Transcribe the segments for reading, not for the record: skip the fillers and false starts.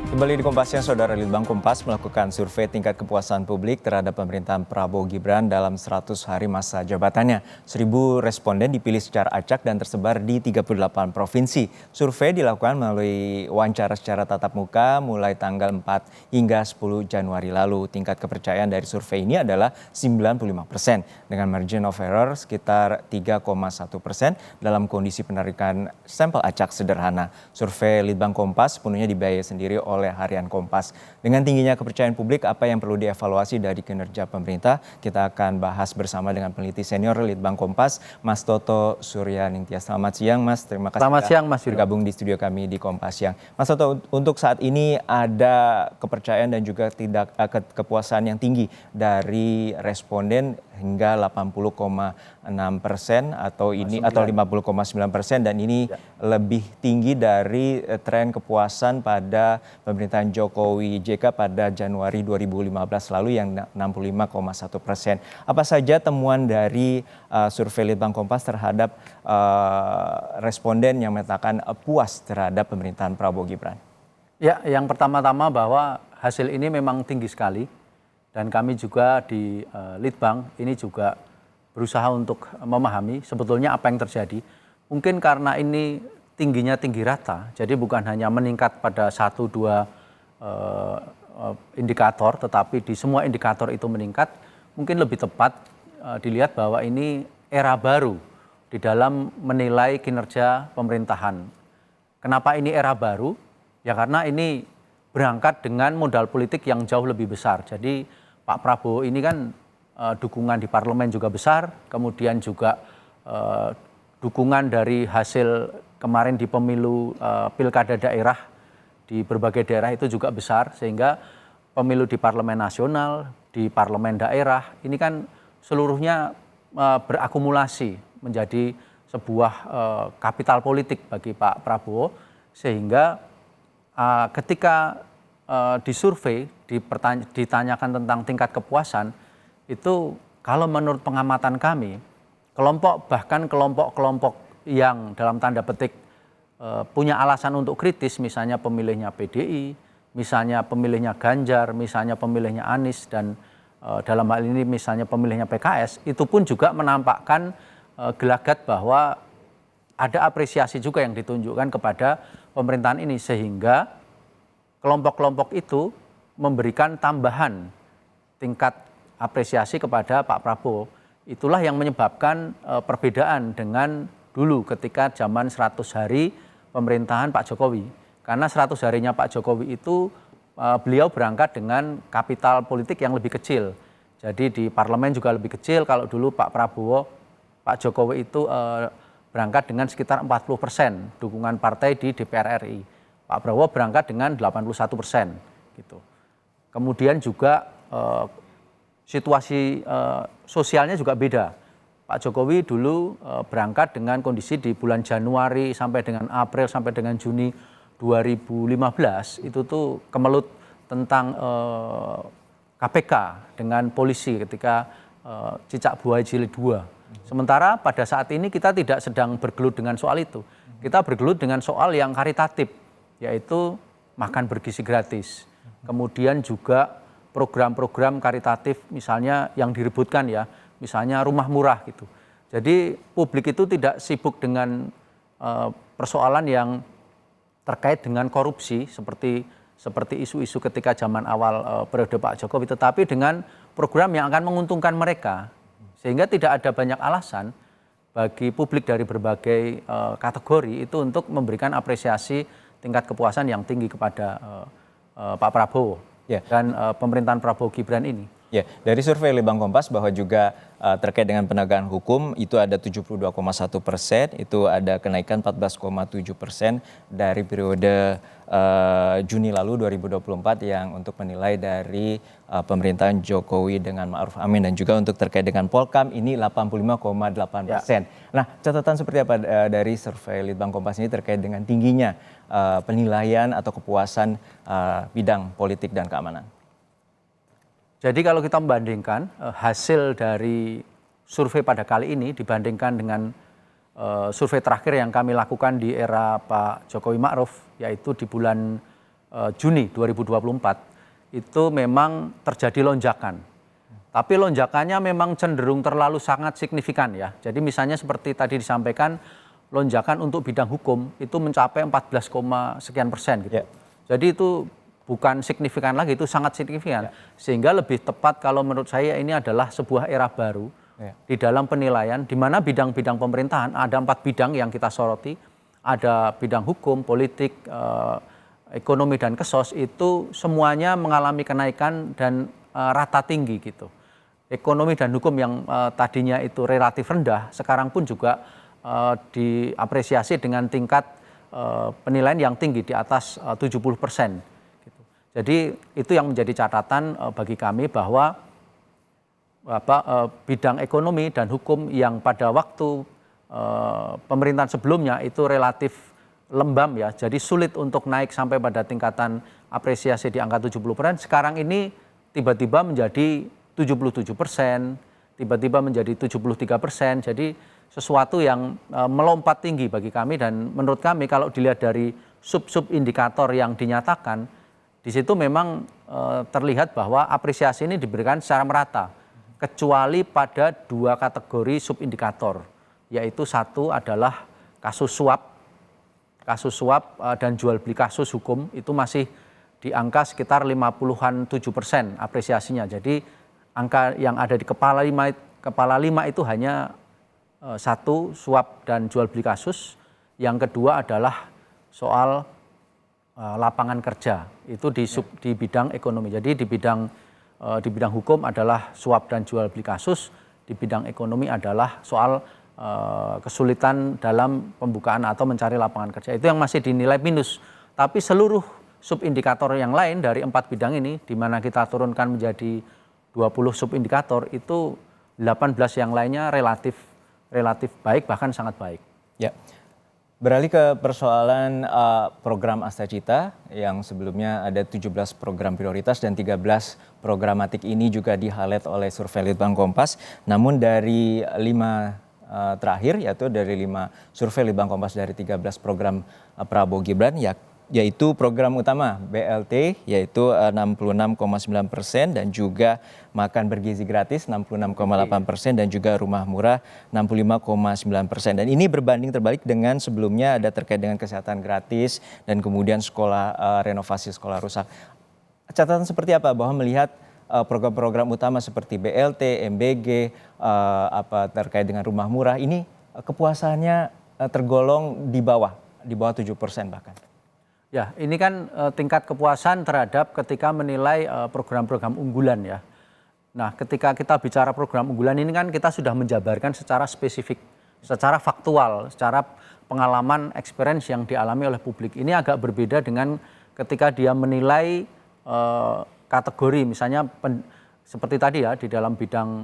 Kembali di Kompas Siang, Saudara. Litbang Kompas melakukan survei tingkat kepuasan publik terhadap pemerintahan Prabowo Gibran dalam 100 hari masa jabatannya. 1.000 responden dipilih secara acak dan tersebar di 38 provinsi. Survei dilakukan melalui wawancara secara tatap muka mulai tanggal 4 hingga 10 Januari lalu. Tingkat kepercayaan dari survei ini adalah 95% dengan margin of error sekitar 3,1% dalam kondisi penarikan sampel acak sederhana. Survei Litbang Kompas sepenuhnya dibiayai sendiri oleh Harian Kompas. Dengan tingginya kepercayaan publik, apa yang perlu dievaluasi dari kinerja pemerintah? Kita akan bahas bersama dengan peneliti senior Litbang Kompas, Mas Toto Suryaningtya. Selamat siang, Mas. Terima kasih Selamat siang, Mas bergabung di studio kami di Kompas Siang. Mas Toto, untuk saat ini ada kepercayaan dan juga kepuasan yang tinggi dari responden hingga 80,6% atau 50,9%, dan ini lebih tinggi dari tren kepuasan pada pemerintahan Jokowi JK pada Januari 2015 lalu yang 65,1%. Apa saja temuan dari survei Litbang Kompas terhadap responden yang menyatakan puas terhadap pemerintahan Prabowo Gibran? Ya, yang pertama-tama bahwa hasil ini memang tinggi sekali. Dan kami juga di Litbang ini juga berusaha untuk memahami sebetulnya apa yang terjadi. Mungkin karena ini tingginya tinggi rata, jadi bukan hanya meningkat pada 1-2 indikator, tetapi di semua indikator itu meningkat. Mungkin lebih tepat dilihat bahwa ini era baru di dalam menilai kinerja pemerintahan. Kenapa ini era baru? Ya karena ini berangkat dengan modal politik yang jauh lebih besar. Jadi Pak Prabowo ini kan dukungan di parlemen juga besar, kemudian juga dukungan dari hasil kemarin di pemilu pilkada daerah di berbagai daerah itu juga besar, sehingga pemilu di parlemen nasional, di parlemen daerah ini kan seluruhnya berakumulasi menjadi sebuah kapital politik bagi Pak Prabowo, sehingga ketika disurvei, ditanyakan tentang tingkat kepuasan, itu kalau menurut pengamatan kami, bahkan kelompok-kelompok yang dalam tanda petik punya alasan untuk kritis, misalnya pemilihnya PDI, misalnya pemilihnya Ganjar, misalnya pemilihnya Anies, dan dalam hal ini misalnya pemilihnya PKS, itu pun juga menampakkan gelagat bahwa ada apresiasi juga yang ditunjukkan kepada pemerintahan ini, sehingga kelompok-kelompok itu memberikan tambahan tingkat apresiasi kepada Pak Prabowo. Itulah yang menyebabkan perbedaan dengan dulu ketika zaman 100 hari pemerintahan Pak Jokowi. Karena 100 harinya Pak Jokowi itu beliau berangkat dengan kapital politik yang lebih kecil. Jadi di parlemen juga lebih kecil. Kalau dulu Pak Jokowi itu berangkat dengan sekitar 40% dukungan partai di DPR RI. Pak Prabowo berangkat dengan 81% gitu. Kemudian juga situasi sosialnya juga beda. Pak Jokowi dulu berangkat dengan kondisi di bulan Januari sampai dengan April sampai dengan Juni 2015 itu tuh kemelut tentang KPK dengan polisi ketika cicak buaya jilid 2. Sementara pada saat ini kita tidak sedang bergelut dengan soal itu. Kita bergelut dengan soal yang karitatif, yaitu makan bergizi gratis. Kemudian juga program-program karitatif misalnya yang direbutkan ya, misalnya rumah murah gitu. Jadi publik itu tidak sibuk dengan persoalan yang terkait dengan korupsi seperti isu-isu ketika zaman awal periode Pak Jokowi, tetapi dengan program yang akan menguntungkan mereka. Sehingga tidak ada banyak alasan bagi publik dari berbagai kategori itu untuk memberikan apresiasi tingkat kepuasan yang tinggi kepada Pak Prabowo dan pemerintahan Prabowo Gibran ini. Ya, dari survei Litbang Kompas bahwa juga terkait dengan penegakan hukum itu ada 72,1%, itu ada kenaikan 14,7% dari periode Juni lalu 2024 yang untuk menilai dari pemerintahan Jokowi dengan Ma'ruf Amin, dan juga untuk terkait dengan Polkam ini 85,8%. Ya. Nah, catatan seperti apa dari survei Litbang Kompas ini terkait dengan tingginya penilaian atau kepuasan bidang politik dan keamanan? Jadi kalau kita membandingkan hasil dari survei pada kali ini dibandingkan dengan survei terakhir yang kami lakukan di era Pak Jokowi Ma'ruf, yaitu di bulan Juni 2024 itu memang terjadi lonjakan. Tapi lonjakannya memang cenderung terlalu sangat signifikan ya. Jadi misalnya seperti tadi disampaikan, lonjakan untuk bidang hukum itu mencapai 14, sekian persen gitu. Jadi itu bukan signifikan lagi, itu sangat signifikan. Sehingga lebih tepat kalau menurut saya ini adalah sebuah era baru di dalam penilaian, di mana bidang-bidang pemerintahan, ada 4 bidang yang kita soroti, ada bidang hukum, politik, ekonomi, dan kesos, itu semuanya mengalami kenaikan dan rata tinggi gitu. Ekonomi dan hukum yang tadinya itu relatif rendah, sekarang pun juga diapresiasi dengan tingkat penilaian yang tinggi di atas 70%. Gitu. Jadi itu yang menjadi catatan bagi kami bahwa bidang ekonomi dan hukum yang pada waktu pemerintahan sebelumnya itu relatif lembam ya, jadi sulit untuk naik sampai pada tingkatan apresiasi di angka 70%. Sekarang ini tiba-tiba menjadi 77%, tiba-tiba menjadi 73%. Jadi sesuatu yang melompat tinggi bagi kami, dan menurut kami kalau dilihat dari sub-sub indikator yang dinyatakan, di situ memang terlihat bahwa apresiasi ini diberikan secara merata, kecuali pada 2 kategori sub-indikator, yaitu satu adalah kasus suap dan jual beli kasus hukum itu masih di angka sekitar 50-an 7% apresiasinya. Jadi angka yang ada di kepala 5 itu hanya satu, suap dan jual beli kasus. Yang kedua adalah soal lapangan kerja, itu di bidang ekonomi. Jadi di bidang hukum adalah suap dan jual beli kasus, di bidang ekonomi adalah soal kesulitan dalam pembukaan atau mencari lapangan kerja. Itu yang masih dinilai minus. Tapi seluruh subindikator yang lain dari 4 bidang ini, di mana kita turunkan menjadi 20 subindikator, itu 18 yang lainnya relatif baik, bahkan sangat baik. Ya. Beralih ke persoalan program Astacita yang sebelumnya ada 17 program prioritas dan 13 programatik ini juga di-highlight oleh survei Litbang Kompas. Namun dari 5 terakhir, yaitu dari 5 survei Litbang Kompas dari 13 program Prabowo Gibran, yaitu program utama BLT yaitu 66,9% dan juga makan bergizi gratis 66,8% dan juga rumah murah 65,9%. Dan ini berbanding terbalik dengan sebelumnya ada terkait dengan kesehatan gratis dan kemudian renovasi sekolah rusak. Catatan seperti apa bahwa melihat program-program utama seperti BLT, MBG, terkait dengan rumah murah ini kepuasannya tergolong di bawah 7% bahkan. Ya, ini kan tingkat kepuasan terhadap ketika menilai program-program unggulan ya. Nah, ketika kita bicara program unggulan ini kan kita sudah menjabarkan secara spesifik, secara faktual, secara pengalaman, experience yang dialami oleh publik. Ini agak berbeda dengan ketika dia menilai kategori, misalnya seperti tadi ya, di dalam bidang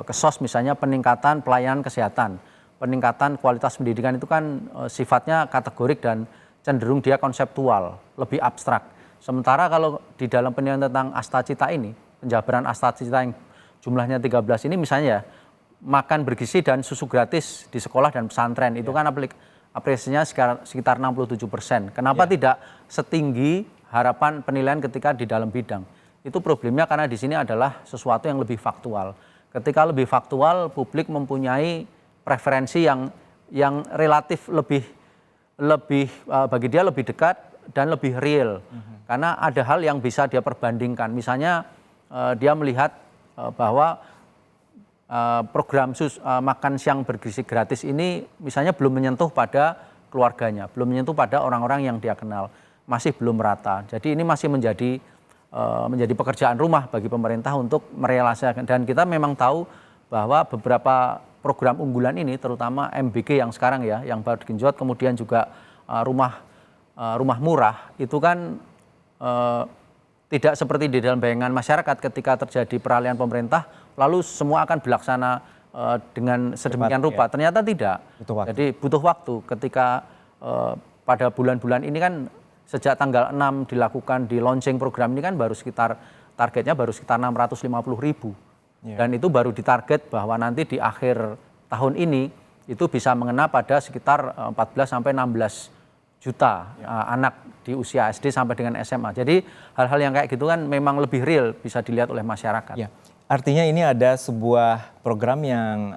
kesos misalnya peningkatan pelayanan kesehatan, peningkatan kualitas pendidikan, itu kan sifatnya kategorik dan cenderung dia konseptual, lebih abstrak. Sementara kalau di dalam penilaian tentang Astacita ini, penjabaran Astacita yang jumlahnya 13 ini misalnya makan bergizi dan susu gratis di sekolah dan pesantren, itu kan apresiasinya sekitar 67%. Kenapa tidak setinggi harapan penilaian ketika di dalam bidang? Itu problemnya karena di sini adalah sesuatu yang lebih faktual. Ketika lebih faktual, publik mempunyai preferensi yang relatif lebih bagi dia lebih dekat dan lebih real. Karena ada hal yang bisa dia perbandingkan. Misalnya dia melihat bahwa program makan siang bergizi gratis ini misalnya belum menyentuh pada keluarganya, belum menyentuh pada orang-orang yang dia kenal, masih belum merata. Jadi ini masih menjadi pekerjaan rumah bagi pemerintah untuk merealisasikan. Dan kita memang tahu bahwa beberapa program unggulan ini, terutama MBG yang sekarang ya, yang baru digenjot, kemudian juga rumah murah, itu kan tidak seperti di dalam bayangan masyarakat ketika terjadi peralihan pemerintah, lalu semua akan berlaksana dengan sedemikian rupa. Ternyata tidak. Jadi butuh waktu. Ketika pada bulan-bulan ini kan sejak tanggal 6 dilakukan di launching program ini kan targetnya baru sekitar 650.000. Dan itu baru ditarget bahwa nanti di akhir tahun ini itu bisa mengena pada sekitar 14 sampai 16 juta anak di usia SD sampai dengan SMA. Jadi hal-hal yang kayak gitu kan memang lebih real bisa dilihat oleh masyarakat. Ya, artinya ini ada sebuah program yang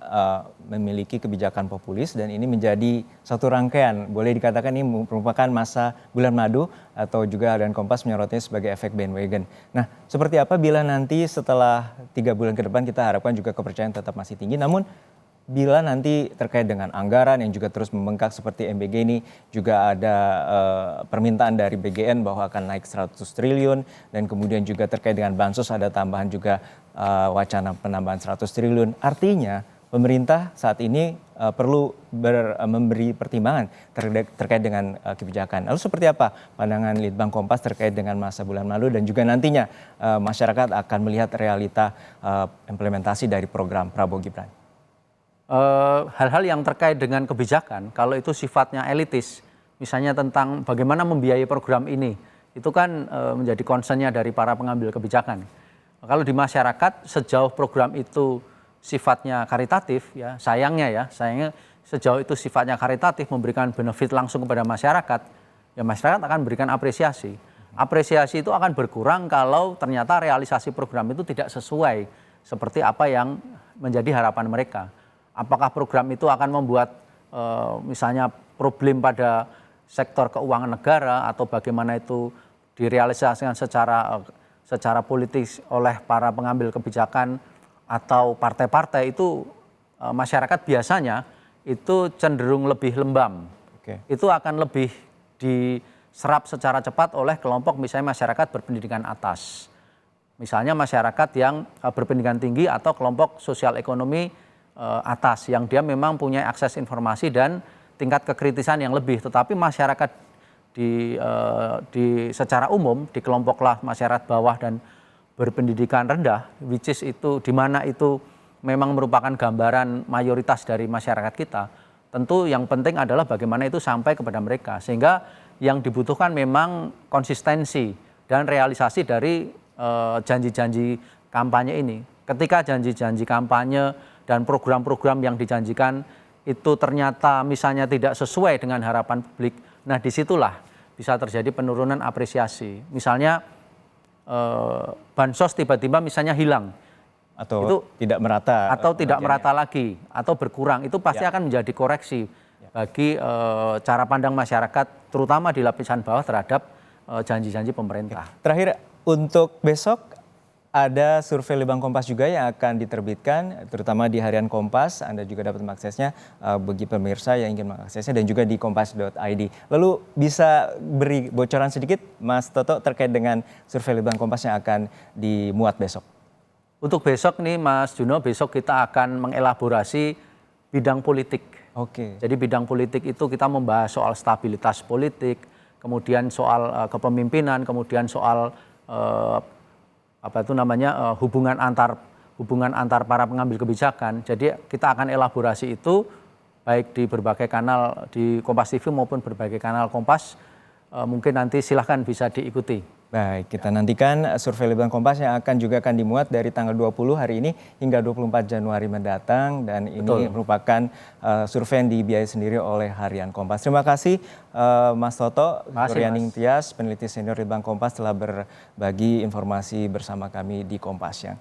memiliki kebijakan populis dan ini menjadi satu rangkaian. Boleh dikatakan ini merupakan masa bulan madu atau juga Harian Kompas menyorotnya sebagai efek bandwagon. Nah, seperti apa bila nanti setelah 3 bulan ke depan kita harapkan juga kepercayaan tetap masih tinggi, namun bila nanti terkait dengan anggaran yang juga terus membengkak seperti MBG ini, juga ada permintaan dari BGN bahwa akan naik 100 triliun dan kemudian juga terkait dengan bansos ada tambahan juga wacana penambahan 100 triliun. Artinya pemerintah saat ini perlu memberi pertimbangan terkait dengan kebijakan. Lalu seperti apa pandangan Litbang Kompas terkait dengan masa bulan lalu dan juga nantinya masyarakat akan melihat realita implementasi dari program Prabowo Gibran? Hal-hal yang terkait dengan kebijakan, kalau itu sifatnya elitis, misalnya tentang bagaimana membiayai program ini, itu kan menjadi concernnya dari para pengambil kebijakan. Kalau di masyarakat, sejauh program itu sifatnya karitatif, ya sayangnya sejauh itu sifatnya karitatif, memberikan benefit langsung kepada masyarakat, ya masyarakat akan berikan apresiasi. Apresiasi itu akan berkurang kalau ternyata realisasi program itu tidak sesuai seperti apa yang menjadi harapan mereka. Apakah program itu akan membuat misalnya problem pada sektor keuangan negara atau bagaimana itu direalisasikan secara politis oleh para pengambil kebijakan atau partai-partai itu masyarakat biasanya itu cenderung lebih lembam. Itu akan lebih diserap secara cepat oleh kelompok misalnya masyarakat berpendidikan atas. Misalnya masyarakat yang berpendidikan tinggi atau kelompok sosial ekonomi atas yang dia memang punya akses informasi dan tingkat kekritisan yang lebih, tetapi masyarakat secara umum di kelompoklah masyarakat bawah dan berpendidikan rendah, which is itu di mana itu memang merupakan gambaran mayoritas dari masyarakat kita. Tentu yang penting adalah bagaimana itu sampai kepada mereka, sehingga yang dibutuhkan memang konsistensi dan realisasi dari janji-janji kampanye ini. Ketika janji-janji kampanye dan program-program yang dijanjikan itu ternyata misalnya tidak sesuai dengan harapan publik, nah disitulah bisa terjadi penurunan apresiasi. Misalnya bansos tiba-tiba misalnya hilang. Atau itu, tidak merata. Atau tidak merata lagi, atau berkurang. Itu pasti akan menjadi koreksi bagi cara pandang masyarakat, terutama di lapisan bawah terhadap janji-janji pemerintah. Terakhir, untuk besok, ada survei Litbang Kompas juga yang akan diterbitkan, terutama di Harian Kompas. Anda juga dapat mengaksesnya bagi pemirsa yang ingin mengaksesnya dan juga di kompas.id. Lalu bisa beri bocoran sedikit, Mas Toto, terkait dengan survei Litbang Kompas yang akan dimuat besok? Untuk besok nih Mas Juno, besok kita akan mengelaborasi bidang politik. Jadi bidang politik itu kita membahas soal stabilitas politik, kemudian soal kepemimpinan, kemudian soal hubungan antar para pengambil kebijakan. Jadi kita akan elaborasi itu baik di berbagai kanal di Kompas TV maupun berbagai kanal Kompas. Mungkin nanti silahkan bisa diikuti. Baik, kita nantikan survei Litbang Kompas yang akan dimuat dari tanggal 20 hari ini hingga 24 Januari mendatang, dan ini merupakan survei yang dibiayai sendiri oleh Harian Kompas. Terima kasih Mas Toto, Suryaning Tias, peneliti senior Litbang Kompas telah berbagi informasi bersama kami di Kompas Siang.